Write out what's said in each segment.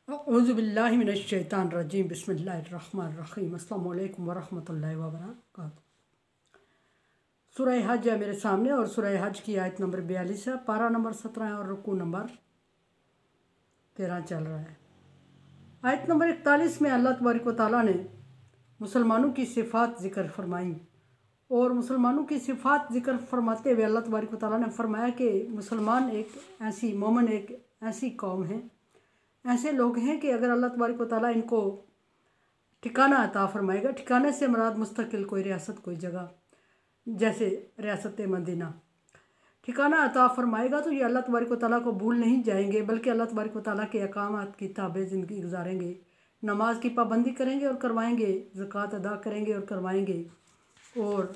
औज़ुबिल्लाहि मिनश्शैतानिर्रजीम बिस्मिल्लाहिर्रहमानिर्रहीम अस्सलामु अलैकुम वरहमतुल्लाहि वबरकातुहू। सूरह हज है मेरे सामने और सूरह हज की आयत नंबर 42 है, पारा नंबर 17 है और रुकू नंबर 13 चल रहा है। आयत नंबर 41 में अल्लाह तबारक व तआला ने मुसलमानों की सिफ़ात ज़िक्र फरमाई और मुसलमानों की सिफ़ात ज़िक्र फरमाते हुए अल्लाह तबारक व तआला ने फरमाया कि मुसलमान एक ऐसी मोमिन एक ऐसी कौम है, ऐसे लोग हैं कि अगर अल्लाह तबारक व तआला इनको ठिकाना अता फरमाएगा। ठिकाने से मुराद मुस्तकिल कोई रियासत कोई जगह, जैसे रियासत मदीना, ठिकाना अता फरमाएगा तो ये अल्लाह तबारक व तआला को भूल नहीं जाएंगे, बल्कि अल्लाह तबारक व तआला के अहकामात की ताबे ज़िंदगी गुजारेंगे, नमाज की पाबंदी करेंगे और करवाएंगे, ज़कात अदा करेंगे और करवाएंगे, और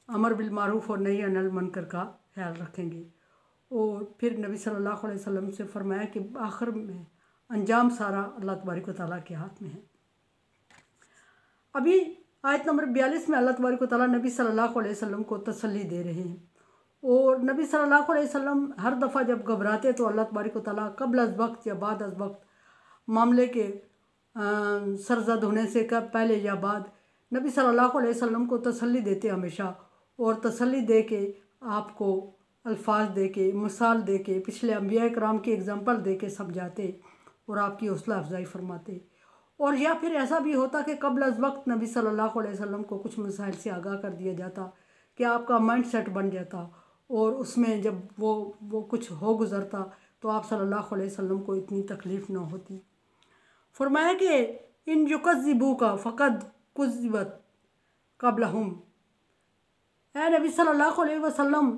अमर बिल मारूफ़ और नही अनिल मुनकर का ख्याल रखेंगे। और फिर नबी सल्लल्लाहु अलैहि वसल्लम से फरमाया कि आखिर में अंजाम सारा अल्लाह तबारक व तआला के हाथ में है। अभी आयत नंबर 42 में अल्लाह तबारक व तआला नबी सल्लल्लाहु अलैहि वसल्लम को तसल्ली दे रहे हैं और नबी सल्लल्लाहु अलैहि वसल्लम हर दफ़ा जब घबराते तो अल्लाह तबारक व तआला कबल अज़ वक्त या बाद अज़ वक्त, मामले के सरज़द होने से कब पहले या बाद, नबी सल्लल्लाहु अलैहि वसल्लम को तसल्ली देते हमेशा, और तसल्ली दे के आपको अल्फाज दे के मिसाल दे के पिछले अंबिया कराम की एग्ज़ाम्पल दे के समझाते और आपकी हौसला अफजाई फरमाते। और या फिर ऐसा भी होता कि कबल अज़ वक्त नबी सल्लल्लाहु अलैहि वसल्लम को कुछ मसाइल से आगाह कर दिया जाता कि आपका माइंड सेट बन जाता, और उसमें जब वो कुछ हो गुज़रता तो आप सल्लल्लाहु अलैहि वसल्लम को इतनी तकलीफ़ न होती। फरमाया कि इन युकज़्ज़िबूका फ़क़द कुज़्ज़िबत क़ब्लहुम, ऐ नबी सल्लल्लाहु अलैहि वसल्लम,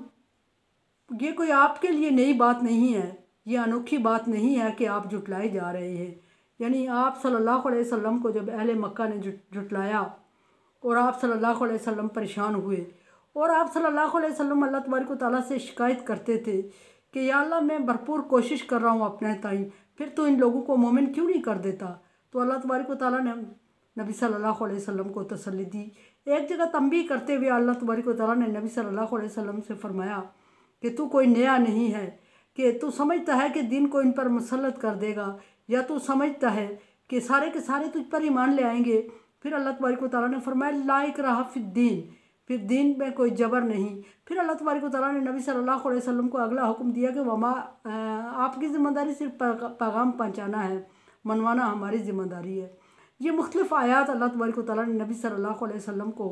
ये कोई आपके लिए नई बात नहीं है, ये अनोखी बात नहीं है कि आप जुटलाए जा रहे हैं। यानी आप सल्लल्लाहु अलैहि वसल्लम को जब अहले मक्का ने जुटलाया और आप सल्लल्लाहु अलैहि वसल्लम परेशान हुए और आप सल्लल्लाहु अलैहि वसल्लम अल्लाह तबारक व तआला से शिकायत करते थे कि या अल्लाह मैं भरपूर कोशिश कर रहा हूँ अपने ताईं, फिर तो इन लोगों को मोमिन क्यों नहीं कर देता। तो अल्लाह तबारक व तआला ने नबी सल्लल्लाहु अलैहि वसल्लम को तसल्ली दी। एक जगह तंबीह करते हुए अल्लाह तबारक व तआला ने नबी सल्लल्लाहु अलैहि वसल्लम से फरमाया कि तू कोई नया नहीं है, कि तू समझता है कि दीन को इन पर मुसल्लत कर देगा, या तू समझता है कि सारे के सारे तुझ पर ईमान ले आएंगे। फिर अल्लाह तबारक व तआला ने फरमाया ला इकराहा फिद्दीन, फिर दीन में कोई जबर नहीं। फिर अल्लाह तबारक व तआला ने नबी सल्लल्लाहु अलैहि वसल्लम को अगला हुक्म दिया कि वमा, आपकी ज़िम्मेदारी सिर्फ पैगाम पहुँचाना है, मनवाना हमारी ज़िम्मेदारी है। ये मुख्तलिफ़ आयात अल्लाह तबारक व तआला ने नबी सल्लल्लाहु अलैहि वसल्लम को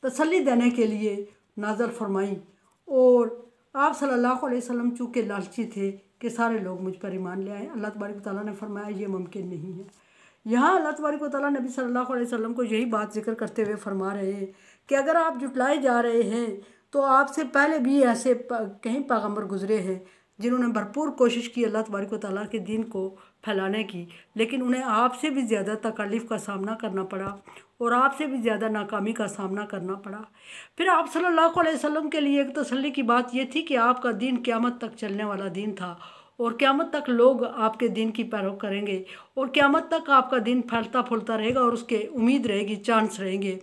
तसल्ली देने के लिए नाज़िल फरमाई। और आप सल्लल्लाहु अलैहि वसल्लम चूँकि लालची थे कि सारे लोग मुझ पर ईमान ले आए, अल्लाह तबारक व तआला ने फरमाया ये मुमकिन नहीं है। यहाँ अल्लाह तबारक व तआला नबी सल्लल्लाहु अलैहि वसल्लम को यही बात जिक्र करते हुए फरमा रहे हैं कि अगर आप जुटलाए जा रहे हैं तो आपसे पहले भी ऐसे कहीं पैगम्बर गुजरे हैं जिन्होंने भरपूर कोशिश की अल्लाह तबारक व तआला के दीन को फैलाने की, लेकिन उन्हें आपसे भी ज़्यादा तकलीफ़ का सामना करना पड़ा और आपसे भी ज़्यादा नाकामी का सामना करना पड़ा। फिर आप सल्लल्लाहु अलैहि वसल्लम के लिए एक तसल्ली की बात ये थी कि आपका दीन क़यामत तक चलने वाला दीन था और क़यामत तक लोग आपके दीन की पैरवी करेंगे और क़यामत तक आपका दीन फैलता फूलता रहेगा और उसके उम्मीद रहेगी, चांस रहेंगे।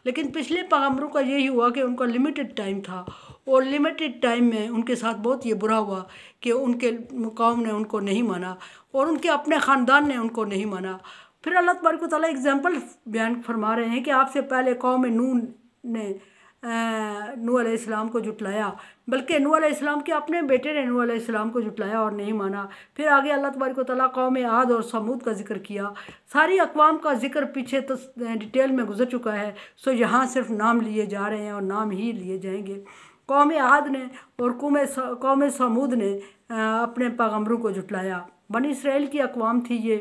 लेकिन पिछले पैगम्बरों का यही हुआ कि उनका लिमिटेड टाइम था और लिमिटेड टाइम में उनके साथ बहुत ये बुरा हुआ कि उनके कौम ने उनको नहीं माना और उनके अपने ख़ानदान ने उनको नहीं माना। फिर अल्लाह तबारक व तआला एग्जाम्पल बयान फरमा रहे हैं कि आपसे पहले कौम नूह ने नूह अलैहिस्सलाम को जुटलाया, बल्कि नूह अलैहिस्सलाम के अपने बेटे ने नूह अलैहिस्सलाम को जुटलाया और नहीं माना। फिर आगे अल्लाह तबारक व तआला कौम आद और समूद का जिक्र किया। सारी अक़वाम का जिक्र पीछे तो डिटेल में गुजर चुका है, सो यहाँ सिर्फ नाम लिए जा रहे हैं और नाम ही लिए जाएंगे। कौम आद ने और कौम समूद ने अपने पैगम्बरों को जुटलाया। बनी इसराइल की अक़वाम थी ये,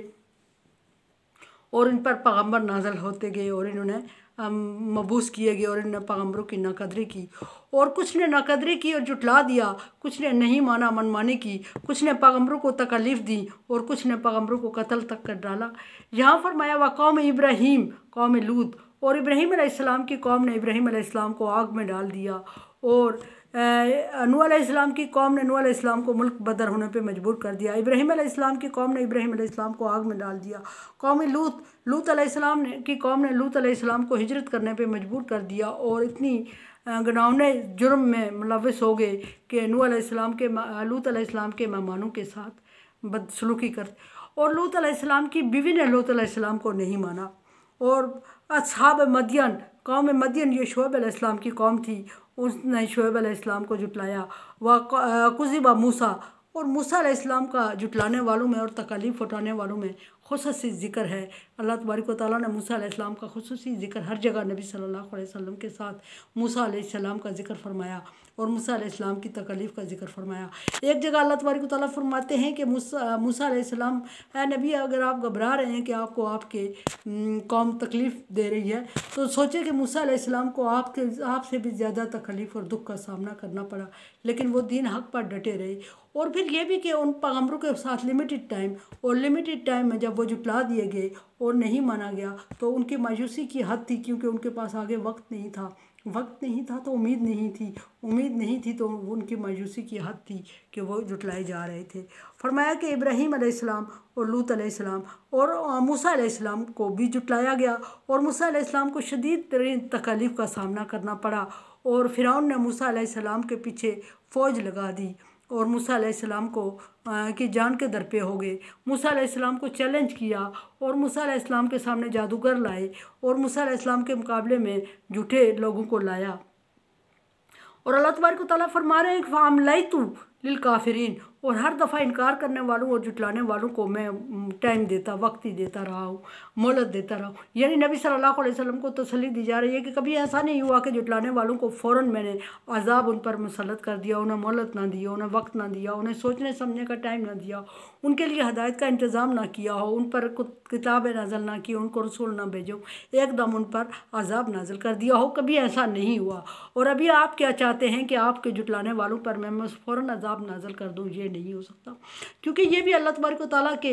और इन पर पैगम्बर नाज़िल होते गए और इन्होंने मबूस किए गए और इन्होंने पैगम्बरों की नाकदरी की, और कुछ ने नाकदरी की और जुटला दिया, कुछ ने नहीं माना, मनमानी की, कुछ ने पैगम्बरों को तकलीफ़ दी और कुछ ने पैगम्बरों को कत्ल तक कर डाला। यहाँ फरमाया व कौम इब्राहीम कौम लूत, और इब्राहीम अलैहिस्सलाम की कौम ने इब्राहीम अलैहिस्सलाम को आग में डाल दिया, और नूह अलैहिस्सलाम की कौम ने नूह अलैहिस्सलाम को मुल्क बदर होने पे मजबूर कर दिया। इब्राहीम अलैहिस्सलाम की कौम ने इब्राहीम अलैहिस्सलाम को आग में डाल दिया। कौम लूत अलैहिस्सलाम की कौम ने लूत अलैहिस्सलाम को हिजरत करने पे मजबूर कर दिया और इतनी घिनौने जुर्म में मुलव्वस हो गए कि लूत अलैहिस्सलाम के मेहमानों के साथ बदसलूकी करते। और लूत अलैहिस्सलाम की बीवी ने लूत अलैहिस्सलाम को नहीं माना। और असहाब मदियन, कौम मदियन, ये शुएब अलैहिस्सलाम की कौम थी, उसने शुएब अलैहिस्सलाम को जुटलाया। व कुज़िबा मूसा, और मूसा अलैहिस्सलाम का जुटलाने वालों में और तकालीफ उठाने वालों में खुसूसी ज़िक्र है। अल्लाह तबारक व तआला ने मूसा अलैहिस्सलाम का खुसूसी ज़िक्र हर जगह नबी सल्लल्लाहु अलैहि वसल्लम के साथ मूसा अलैहिस्सलाम का ज़िक्र फरमाया और मूसा अलैहिस्सलाम की तकलीफ़ का ज़िक्र फरमाया। एक जगह अल्लाह तबारक व तआला फरमाते हैं कि मूसा अलैहिस्सलाम, ऐ नबी, अगर आप घबरा रहे हैं कि आपको आपके कौम तकलीफ़ दे रही है, तो सोचें कि मूसा अलैहिस्सलाम को आपसे भी ज़्यादा तकलीफ़ और दुख का सामना करना पड़ा, लेकिन वो दीन हक़ पर डटे रहे। और फिर ये भी कि उन पैगम्बरों के साथ लिमिटेड टाइम में जब वो जुटला दिए गए और नहीं माना गया, तो उनकी मायूसी की हद थी, क्योंकि उनके पास आगे वक्त नहीं था तो उम्मीद नहीं थी तो उनकी मायूसी की हद थी कि वो जुटलाए जा रहे थे। फरमाया कि इब्राहीम अलैहिस्सलाम और लूत अलैहिस्सलाम और मूसा अलैहिस्सलाम को भी जुटलाया गया, और मूसा अलैहिस्सलाम को शदीद तरीन तकलीफ़ का सामना करना पड़ा। और फ़िरौन ने मूसा अलैहिस्सलाम के पीछे फ़ौज लगा दी और मूसा अलैहिस्सलाम को की जान के दर पे हो गए। मूसा अलैहिस्सलाम को चैलेंज किया और मूसा अलैहिस्सलाम के सामने जादूगर लाए और मूसा अलैहिस्सलाम के मुकाबले में झूठे लोगों को लाया। और अल्लाह तबारक व तआला फरमा रहे हैं कि फ़अमलैतु लिल काफ़िरीन, और हर दफ़ा इनकार करने वालों और जुटलाने वालों को मैं टाइम देता, वक्त ही देता रहा हूँ, मोहलत देता रहा हूँ। यानी नबी सल्लल्लाहु अलैहि वसल्लम को तसल्ली दी जा रही है कि कभी ऐसा नहीं हुआ कि जुटलाने वालों को फ़ौरन मैंने अज़ाब उन पर मुसल्लत कर दिया, उन्हें मोहलत ना दी, उन्हें वक्त ना दिया, उन्हें सोचने समझने का टाइम ना दिया, उनके लिए हदायत का इंतज़ाम ना किया हो, उन पर किताबें नाज़िल ना की, उनको रसूल ना भेजो, एकदम उन पर अज़ाब नाज़िल कर दिया हो। कभी ऐसा नहीं हुआ। और अभी आप क्या चाहते हैं कि आपके जुटलाने वालों पर मैं फ़ौरन अज़ाब नाज़िल कर दूँ? ये नहीं हो सकता, क्योंकि ये भी अल्लाह तबारक व तआला के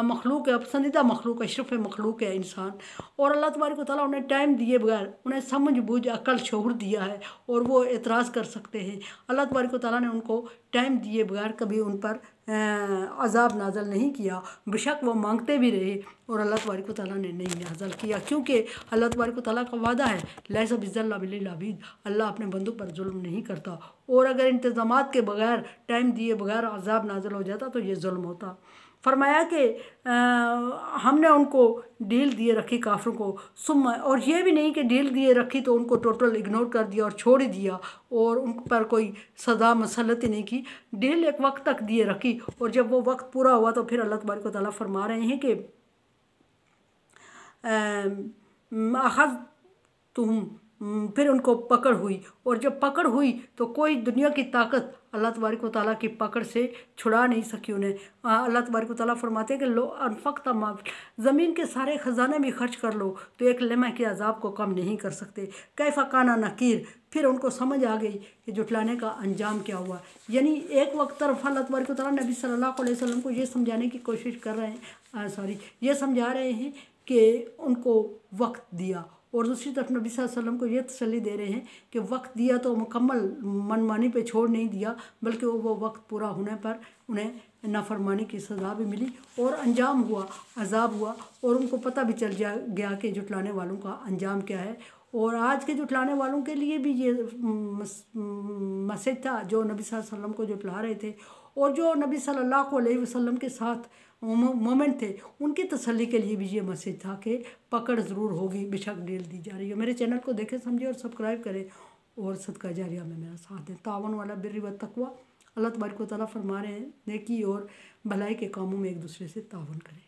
मखलूक है, पसंदीदा मखलूक है, अशरफ मखलूक है इंसान। और अल्लाह तबारक व तआला उन्हें टाइम दिए बगैर उन्हें समझ बूझ अकल शऊर दिया है और वो एतराज़ कर सकते हैं। अल्लाह तबारक व तआला ने उनको टाइम दिए बगैर कभी उन पर अज़ाब नाज़िल नहीं किया, बेशक वो मांगते भी रहे और अल्लाह तबारक व तआला ने नहीं नाज़िल किया, क्योंकि अल्लाह तबारक व तआला का वादा है, लैसा बिज़्ज़ल्लाम लिल अबीद, अल्लाह अपने बंदों पर जुल्म नहीं करता। और अगर इंतज़ामात के बगैर, टाइम दिए बगैर अज़ाब नाज़िल हो जाता तो ये जुल्म होता। फरमाया कि हमने उनको ढील दिए रखी काफिरों को, सुम्मा, और ये भी नहीं कि ढील दिए रखी तो उनको टोटल इग्नोर कर दिया और छोड़ ही दिया और उन पर कोई सज़ा मसलत ही नहीं की। ढील एक वक्त तक दिए रखी और जब वो वक्त पूरा हुआ तो फिर अल्लाह तबारक व तआला फरमा रहे हैं कि अखज़ तुम, फिर उनको पकड़ हुई, और जब पकड़ हुई तो कोई दुनिया की ताकत अल्लाह तबारक व तआला की पकड़ से छुड़ा नहीं सकी उन्हें। अल्लाह तबारक व तआला फरमाते हैं कि लो अनफ़क़्ता मा, ज़मीन के सारे ख़जाने भी खर्च कर लो तो एक लम्हे के अज़ाब को कम नहीं कर सकते। कैफ़ा काना नकीर, फिर उनको समझ आ गई कि जुटलाने का अंजाम क्या हुआ। यानी एक वक्त तरफ अल्लाह तबारक व तआला नबी सल्लल्लाहु अलैहि वसल्लम को ये समझाने की कोशिश कर रहे हैं, ये समझा रहे हैं कि उनको वक्त दिया, और दूसरी तरफ नबी सल्लल्लाहु अलैहि वसल्लम को ये तसल्ली दे रहे हैं कि वक्त दिया तो मुकम्मल मनमानी पे छोड़ नहीं दिया, बल्कि वो वक्त पूरा होने पर उन्हें नाफरमानी की सज़ा भी मिली और अंजाम हुआ, अज़ाब हुआ, और उनको पता भी चल गया कि जुटलाने वालों का अंजाम क्या है। और आज के जुटलाने वालों के लिए भी ये मैसेज था जो नबी सल्लल्लाहु अलैहि वसल्लम को जुटला रहे थे, और जो नबी सल्लल्लाहु अलैहि वसल्लम के साथ मोमेंट थे उनकी तसल्ली के लिए भी ये मैसेज था कि पकड़ ज़रूर होगी, बेशक ढील दी जा रही है। मेरे चैनल को देखें, समझें और सब्सक्राइब करें और सदका जारिया में मेरा साथ दें। तावन वाला बिर्रि व तक़वा, अल्लाह तबारक व तआला फरमा रहे हैं नेकी और भलाई के कामों में एक दूसरे से तावन करें।